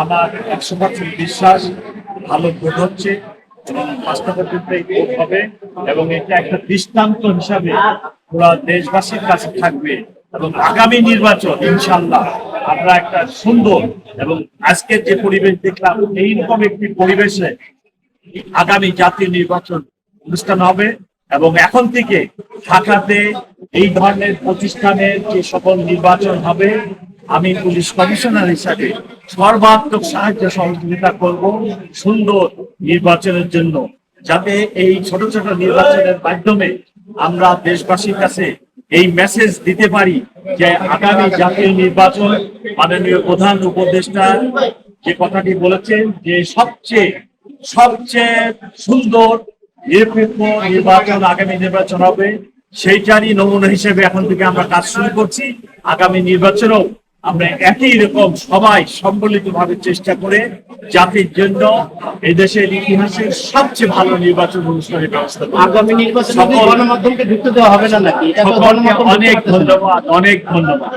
আমার 100% বিশ্বাস ভালো ভোট হচ্ছে এবং 5টা পর্যন্ত এই ভোট হবে এবং এটা একটা দৃষ্টান্ত হিসাবে পুরো দেশবাসীর কাছে থাকবে এবং আগামী নির্বাচন ইনশাল্লাহ আমরা একটা সুন্দর এবং আজকের যে পরিবেশ দেখলাম এইরকম একটি পরিবেশে আগামী জাতীয় নির্বাচন অনুষ্ঠান হবে এবং এখন থেকে ঢাকাতে এই ধরনের প্রতিষ্ঠানের যে সকল নির্বাচন হবে আমি পুলিশ কমিশনার হিসাবে সর্বাত্মক সাহায্য সহযোগিতা করব সুন্দর নির্বাচনের জন্য, যাতে এই ছোট ছোট নির্বাচনের মাধ্যমে আমরা দেশবাসীর কাছে এই মেসেজ দিতে পারি যে আগামী জাতীয় নির্বাচন মাননীয় প্রধান উপদেষ্টা যে কথাটি বলেছেন যে সবচেয়ে সবচেয়ে সুন্দর নিরপেক্ষ নির্বাচন আগামী নির্বাচন হবে, সেইটারই নমুনা হিসেবে এখন থেকে আমরা কাজ শুরু করছি। আগামী নির্বাচনেও আমরা একই রকম সবাই সম্মিলিত ভাবে চেষ্টা করে জাতির জন্য এই দেশের ইতিহাসের সবচেয়ে ভালো নির্বাচন অনুষ্ঠানের ব্যবস্থা করব। আগামী নির্বাচনে গণমাধ্যমকে ঢুকতে দেওয়া হবে না নাকি? অনেক ধন্যবাদ, অনেক ধন্যবাদ।